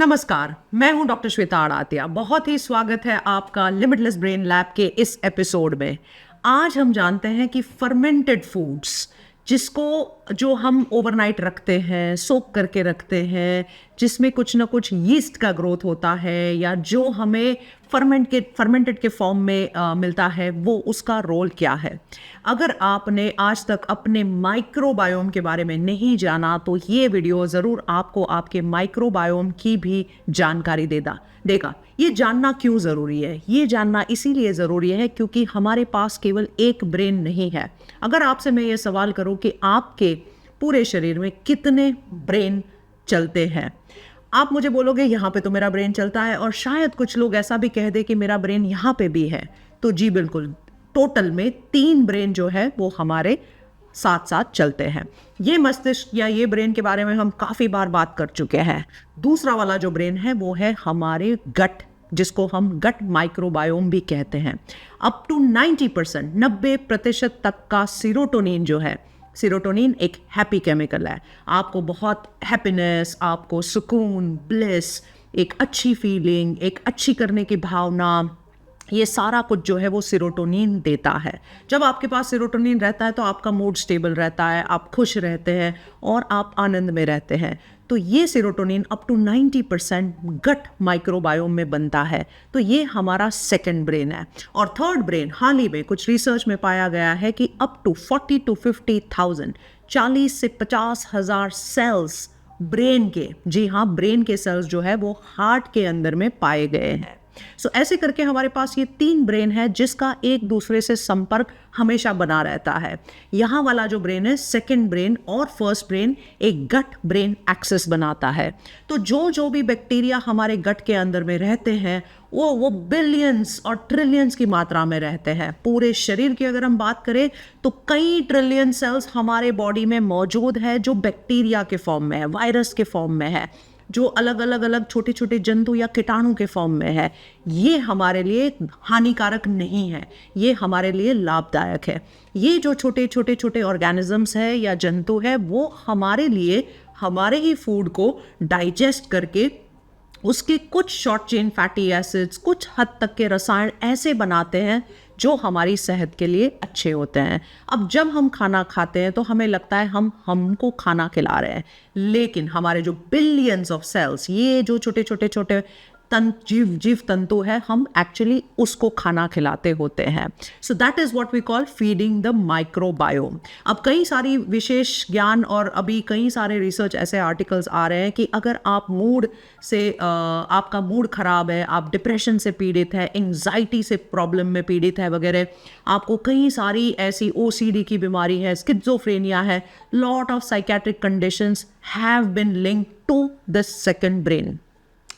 नमस्कार, मैं हूं डॉक्टर श्वेता आड़ातिया। बहुत ही स्वागत है आपका लिमिटलेस ब्रेन लैब के इस एपिसोड में। आज हम जानते हैं कि फर्मेंटेड फूड्स जो हम ओवरनाइट रखते हैं, सोक करके रखते हैं, जिसमें कुछ ना कुछ यीस्ट का ग्रोथ होता है या जो हमें फर्मेंटेड के फॉर्म में मिलता है, वो उसका रोल क्या है। अगर आपने आज तक अपने माइक्रोबायोम के बारे में नहीं जाना तो ये वीडियो ज़रूर आपको आपके माइक्रोबायोम की भी जानकारी देगा। ये जानना क्यों ज़रूरी है? ये जानना इसीलिए ज़रूरी है क्योंकि हमारे पास केवल एक ब्रेन नहीं है। अगर आपसे मैं ये सवाल करूं कि आपके पूरे शरीर में कितने ब्रेन चलते हैं, आप मुझे बोलोगे यहाँ पे तो मेरा ब्रेन चलता है, और शायद कुछ लोग ऐसा भी कह दे कि मेरा ब्रेन यहाँ पे भी है। तो जी बिल्कुल, टोटल में 3 ब्रेन जो है वो हमारे साथ साथ चलते हैं। ये मस्तिष्क या ये ब्रेन के बारे में हम काफ़ी बार बात कर चुके हैं। दूसरा वाला जो ब्रेन है वो है हमारे गट, जिसको हम गट माइक्रोबायोम भी कहते हैं। अप टू 90%, 90% तक का सीरोटोनिन जो है, सीरोटोनिन एक हैप्पी केमिकल है। आपको बहुत हैप्पीनेस, आपको सुकून, ब्लिस, एक अच्छी फीलिंग, एक अच्छी करने की भावना, ये सारा कुछ जो है वो सीरोटोनिन देता है। जब आपके पास सीरोटोनिन रहता है तो आपका मूड स्टेबल रहता है, आप खुश रहते हैं और आप आनंद में रहते हैं। तो ये serotonin up to 90% gut microbiome में बनता है। तो ये हमारा सेकंड ब्रेन है। और थर्ड ब्रेन, हाल ही में कुछ रिसर्च में पाया गया है कि अप टू 40 to 50,000, 40 से 50,000 सेल्स ब्रेन के, जी हाँ, ब्रेन के सेल्स जो है वो हार्ट के अंदर में पाए गए हैं। ऐसे करके हमारे पास ये 3 ब्रेन है जिसका एक दूसरे से संपर्क हमेशा बना रहता है। यहाँ वाला जो ब्रेन है, सेकंड ब्रेन और फर्स्ट ब्रेन एक गट ब्रेन एक्सेस बनाता है। तो जो भी बैक्टीरिया हमारे गट के अंदर में रहते हैं वो बिलियंस और ट्रिलियंस की मात्रा में रहते हैं। पूरे शरीर की अगर हम बात करें तो कई ट्रिलियन सेल्स हमारे बॉडी में मौजूद है जो बैक्टीरिया के फॉर्म में है, वायरस के फॉर्म में है, जो अलग अलग छोटे छोटे जंतु या कीटाणु के फॉर्म में है। ये हमारे लिए हानिकारक नहीं है, ये हमारे लिए लाभदायक है। ये जो छोटे ऑर्गेनिजम्स है या जंतु है वो हमारे लिए हमारे ही फूड को डाइजेस्ट करके उसके कुछ शॉर्ट चेन फैटी एसिड्स, कुछ हद तक के रसायन ऐसे बनाते हैं जो हमारी सेहत के लिए अच्छे होते हैं। अब जब हम खाना खाते हैं तो हमें लगता है हम हमको खाना खिला रहे हैं, लेकिन हमारे जो बिलियंस ऑफ सेल्स, ये जो छोटे जीव तंतु है, हम एक्चुअली उसको खाना खिलाते होते हैं। So that is what we call feeding the microbiome. अब कई सारी विशेष ज्ञान और अभी कई सारे रिसर्च ऐसे आर्टिकल्स आ रहे हैं कि अगर आप आपका मूड खराब है, आप डिप्रेशन से पीड़ित है, एंजाइटी से प्रॉब्लम में पीड़ित है वगैरह, आपको कई सारी ऐसी ओसीडी की बीमारी है, स्किज़ोफ्रेनिया है, lot of psychiatric conditions have been linked to the second brain.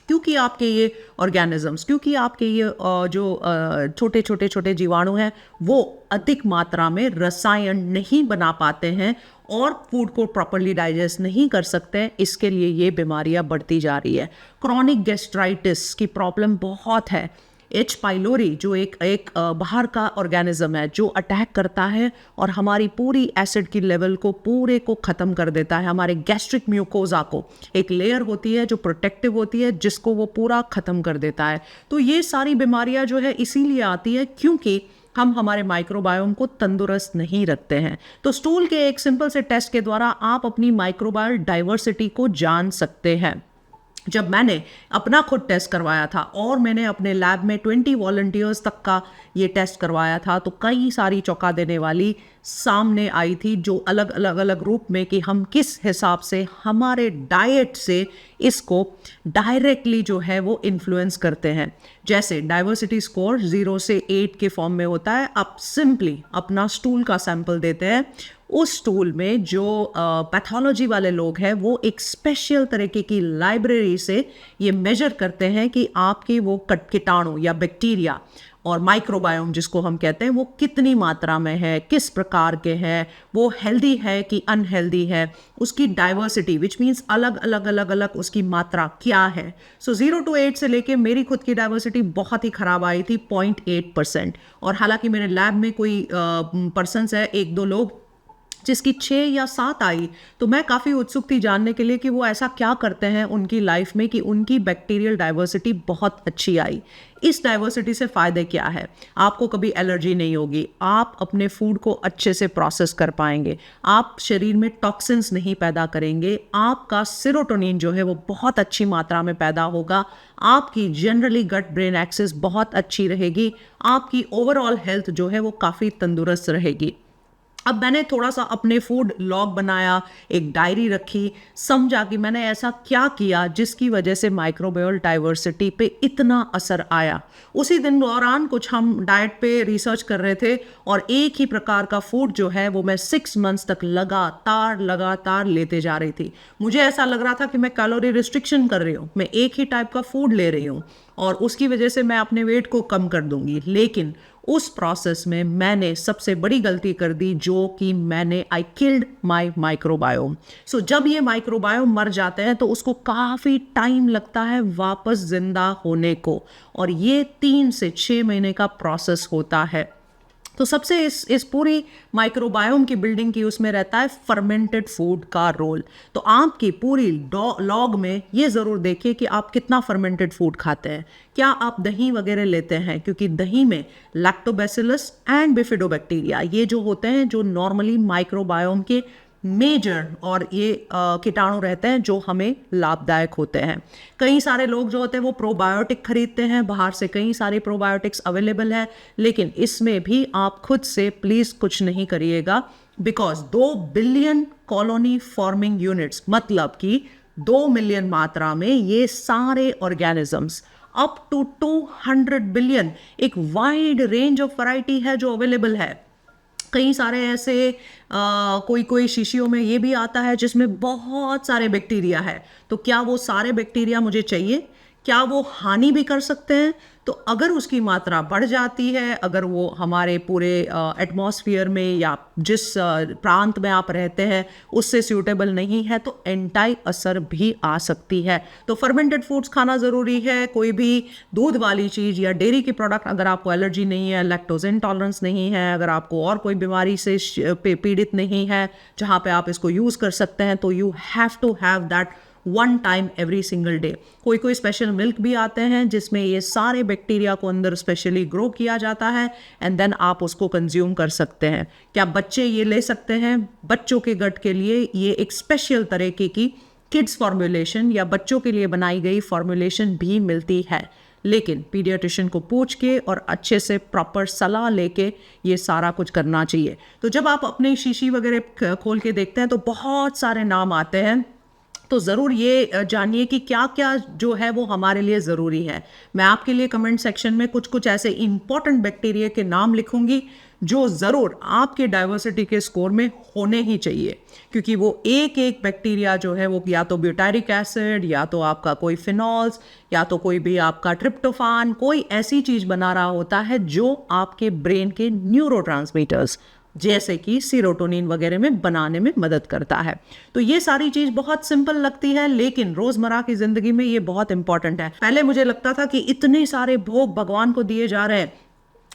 क्योंकि आपके ये ऑर्गेनिजम्स, क्योंकि आपके ये जो छोटे जीवाणु हैं वो अधिक मात्रा में रसायन नहीं बना पाते हैं और फूड को प्रॉपरली डाइजेस्ट नहीं कर सकते। इसके लिए ये बीमारियां बढ़ती जा रही है। क्रॉनिक गैस्ट्राइटिस की प्रॉब्लम बहुत है। एच पाइलोरी जो एक बाहर का ऑर्गेनिज्म है जो अटैक करता है और हमारी पूरी एसिड की लेवल को पूरे को ख़त्म कर देता है। हमारे गैस्ट्रिक म्यूकोजा को एक लेयर होती है जो प्रोटेक्टिव होती है, जिसको वो पूरा ख़त्म कर देता है। तो ये सारी बीमारियां जो है इसीलिए आती है क्योंकि हम हमारे माइक्रोबायोम को तंदुरुस्त नहीं रखते हैं। तो स्टूल के एक सिंपल से टेस्ट के द्वारा आप अपनी माइक्रोबायल डाइवर्सिटी को जान सकते हैं। जब मैंने अपना खुद टेस्ट करवाया था और मैंने अपने लैब में 20 वॉलंटियर्स तक का ये टेस्ट करवाया था, तो कई सारी चौंका देने वाली सामने आई थी, जो अलग रूप में कि हम किस हिसाब से हमारे डाइट से इसको डायरेक्टली जो है वो इन्फ्लुएंस करते हैं। जैसे डाइवर्सिटी स्कोर 0 से 8 के फॉर्म में होता है। आप सिंपली अपना स्टूल का सैंपल देते हैं, उस स्टूल में जो पैथोलॉजी वाले लोग हैं वो एक स्पेशल तरीके की लाइब्रेरी से ये मेजर करते हैं कि आपके वो कीटाणु या बैक्टीरिया और माइक्रोबायोम जिसको हम कहते हैं वो कितनी मात्रा में है, किस प्रकार के हैं, वो हेल्दी है कि अनहेल्दी है, उसकी डाइवर्सिटी विच मीन्स अलग उसकी मात्रा क्या है। सो 0 to 8 से लेके मेरी खुद की डाइवर्सिटी बहुत ही ख़राब आई थी, 0.8%। और हालांकि मेरे लैब में कोई पर्सन्स है, 1-2 लोग जिसकी 6 या 7 आई, तो मैं काफ़ी उत्सुक थी जानने के लिए कि वो ऐसा क्या करते हैं उनकी लाइफ में कि उनकी बैक्टीरियल डाइवर्सिटी बहुत अच्छी आई। इस डाइवर्सिटी से फ़ायदे क्या है? आपको कभी एलर्जी नहीं होगी, आप अपने फूड को अच्छे से प्रोसेस कर पाएंगे, आप शरीर में टॉक्सिन्स नहीं पैदा करेंगे, आपका सेरोटोनिन जो है वो बहुत अच्छी मात्रा में पैदा होगा, आपकी जनरली गट ब्रेन एक्सिस बहुत अच्छी रहेगी, आपकी ओवरऑल हेल्थ जो है वो काफ़ी तंदुरुस्त रहेगी। अब मैंने थोड़ा सा अपने फूड लॉग बनाया, एक डायरी रखी, समझा कि मैंने ऐसा क्या किया जिसकी वजह से माइक्रोबायल डाइवर्सिटी पे इतना असर आया। उसी दिन दौरान कुछ हम डाइट पे रिसर्च कर रहे थे और एक ही प्रकार का फूड जो है वो मैं 6 मंथ्स तक लगातार लेते जा रही थी। मुझे ऐसा लग रहा था कि मैं कैलोरी रिस्ट्रिक्शन कर रही हूँ, मैं एक ही टाइप का फूड ले रही हूँ और उसकी वजह से मैं अपने वेट को कम कर दूंगी। लेकिन उस प्रोसेस में मैंने सबसे बड़ी गलती कर दी, जो कि मैंने आई किल्ड माई माइक्रोबायोम। सो जब ये माइक्रोबायोम मर जाते हैं तो उसको काफ़ी टाइम लगता है वापस जिंदा होने को, और ये 3 से 6 महीने का प्रोसेस होता है। तो सबसे इस पूरी माइक्रोबायोम की बिल्डिंग की उसमें रहता है फर्मेंटेड फूड का रोल। तो आपकी पूरी लॉग में ये ज़रूर देखिए कि आप कितना फर्मेंटेड फूड खाते हैं। क्या आप दही वगैरह लेते हैं? क्योंकि दही में लैक्टोबैसिलस एंड बिफिडोबैक्टीरिया ये जो होते हैं, जो नॉर्मली माइक्रोबायोम के मेजर और ये कीटाणु रहते हैं जो हमें लाभदायक होते हैं। कई सारे लोग जो होते हैं वो प्रोबायोटिक खरीदते हैं, बाहर से कई सारे प्रोबायोटिक्स अवेलेबल है, लेकिन इसमें भी आप खुद से प्लीज़ कुछ नहीं करिएगा, because 2 billion colony forming units, मतलब कि 2 मिलियन मात्रा में ये सारे ऑर्गेनिजम्स, अप टू 200 बिलियन, एक वाइड रेंज ऑफ वैरायटी है जो अवेलेबल है। कई सारे ऐसे कोई शीशियों में ये भी आता है जिसमें बहुत सारे बैक्टीरिया है। तो क्या वो सारे बैक्टीरिया मुझे चाहिए? क्या वो हानि भी कर सकते हैं? तो अगर उसकी मात्रा बढ़ जाती है, अगर वो हमारे पूरे एटमॉस्फेयर में या जिस प्रांत में आप रहते हैं उससे सूटेबल नहीं है, तो एंटाई असर भी आ सकती है। तो फर्मेंटेड फूड्स खाना ज़रूरी है। कोई भी दूध वाली चीज़ या डेयरी के प्रोडक्ट, अगर आपको एलर्जी नहीं है, लैक्टोज इंटॉलरेंस नहीं है, अगर आपको और कोई बीमारी से पीड़ित नहीं है जहाँ पे आप इसको यूज़ कर सकते हैं, तो you have to have that 1 time every single day. कोई स्पेशल मिल्क भी आते हैं जिसमें ये सारे बैक्टीरिया को अंदर स्पेशली ग्रो किया जाता है एंड देन आप उसको कंज्यूम कर सकते हैं। क्या बच्चे ये ले सकते हैं? बच्चों के गट के लिए ये एक स्पेशल तरीके की किड्स फॉर्मुलेशन या बच्चों के लिए बनाई गई फॉर्मुलेशन भी मिलती है, लेकिन पीडियाट्रिशियन को पूछ के और अच्छे से प्रॉपर सलाह लेके ये सारा कुछ करना चाहिए। तो जब आप अपनी शीशी वगैरह खोल के देखते हैं तो बहुत सारे नाम आते हैं, तो ज़रूर ये जानिए कि क्या क्या जो है वो हमारे लिए ज़रूरी है। मैं आपके लिए कमेंट सेक्शन में कुछ ऐसे इंपॉर्टेंट बैक्टीरिया के नाम लिखूंगी जो ज़रूर आपके डाइवर्सिटी के स्कोर में होने ही चाहिए, क्योंकि वो एक एक बैक्टीरिया जो है वो या तो ब्यूटारिक एसिड, या तो आपका कोई फिनॉल्स, या तो कोई भी आपका ट्रिप्टोफान, कोई ऐसी चीज़ बना रहा होता है जो आपके ब्रेन के न्यूरोट्रांसमीटर्स जैसे कि सीरोटोनिन वगैरह में बनाने में मदद करता है। तो ये सारी चीज़ बहुत सिंपल लगती है, लेकिन रोज़मर्रा की ज़िंदगी में ये बहुत इंपॉर्टेंट है। पहले मुझे लगता था कि इतने सारे भोग भगवान को दिए जा रहे हैं,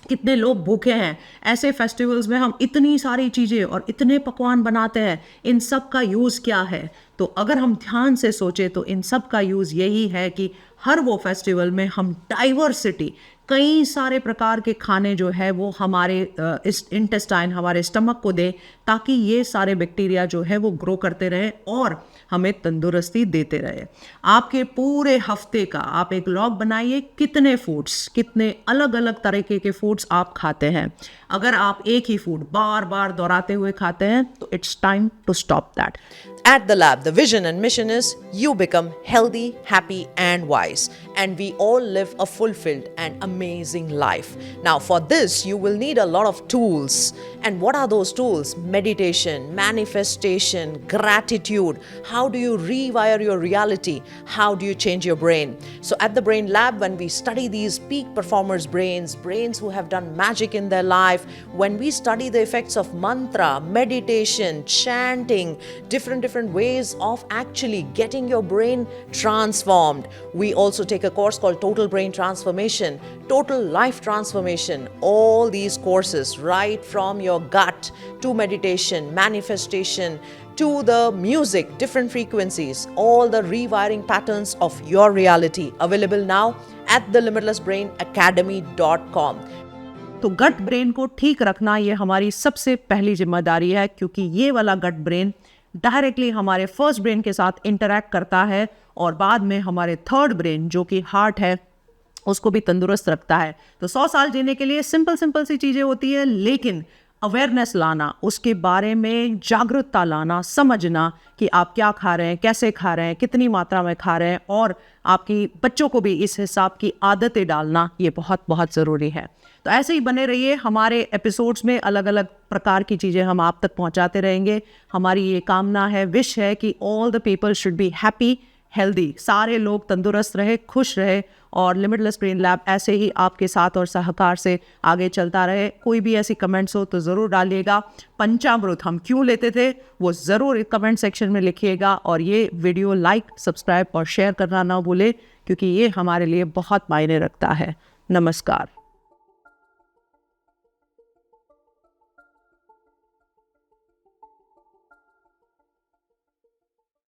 कितने लोग भूखे हैं, ऐसे फेस्टिवल्स में हम इतनी सारी चीज़ें और इतने पकवान बनाते हैं, इन सब का यूज़ क्या है? तो अगर हम ध्यान से सोचें तो इन सब का यूज़ यही है कि हर वो फेस्टिवल में हम डाइवर्सिटी, कई सारे प्रकार के खाने जो है वो हमारे इस इंटेस्टाइन, हमारे स्टमक को दें, ताकि ये सारे बैक्टीरिया जो है वो ग्रो करते रहे और हमें तंदुरुस्ती देते रहे। आपके पूरे हफ्ते का आप एक लॉग बनाइए, कितने फूड्स, कितने अलग अलग तरीके के फूड्स आप खाते हैं। अगर आप एक ही फूड बार बार दोहराते हुए खाते हैं तो it's time to stop that. At the lab, the vision and mission is you become healthy, happy, and wise, and we all live a fulfilled and amazing life. Now, for this, you will need a lot of tools. And what are those tools? Meditation, manifestation, gratitude. How do you rewire your reality? How do you change your brain? So, at the Brain Lab, when we study these peak performers' brains who have done magic in their life, when we study the effects of mantra, meditation, chanting, different different ways of actually getting your brain transformed. We also take a course called Total Brain Transformation, Total Life Transformation. All these courses, right from your gut to meditation, manifestation, to the music, different frequencies, all the rewiring patterns of your reality, available now at thelimitlessbrainacademy.com. तो gut brain को ठीक रखना ये हमारी सबसे पहली जिम्मेदारी है, क्योंकि ये वाला गट ब्रेन डायरेक्टली हमारे फर्स्ट ब्रेन के साथ इंटरैक्ट करता है और बाद में हमारे थर्ड ब्रेन जो कि हार्ट है उसको भी तंदुरुस्त रखता है। तो 100 साल जीने के लिए सिंपल सी चीज़ें होती है, लेकिन अवेयरनेस लाना, उसके बारे में जागरूकता लाना, समझना कि आप क्या खा रहे हैं, कैसे खा रहे हैं, कितनी मात्रा में खा रहे हैं, और आपकी बच्चों को भी इस हिसाब की आदतें डालना, ये बहुत बहुत ज़रूरी है। तो ऐसे ही बने रहिए, हमारे एपिसोड्स में अलग अलग प्रकार की चीज़ें हम आप तक पहुंचाते रहेंगे। हमारी ये कामना है, विश है कि all the people should be happy, healthy, सारे लोग तंदुरुस्त रहे, खुश रहे, और लिमिटलेस ब्रेन लैब ऐसे ही आपके साथ और सहकार से आगे चलता रहे। कोई भी ऐसी कमेंट्स हो तो ज़रूर डालिएगा। पंचामृत हम क्यों लेते थे वो ज़रूर कमेंट सेक्शन में लिखिएगा, और ये वीडियो लाइक, सब्सक्राइब और शेयर करना ना भूले, क्योंकि ये हमारे लिए बहुत मायने रखता है। नमस्कार।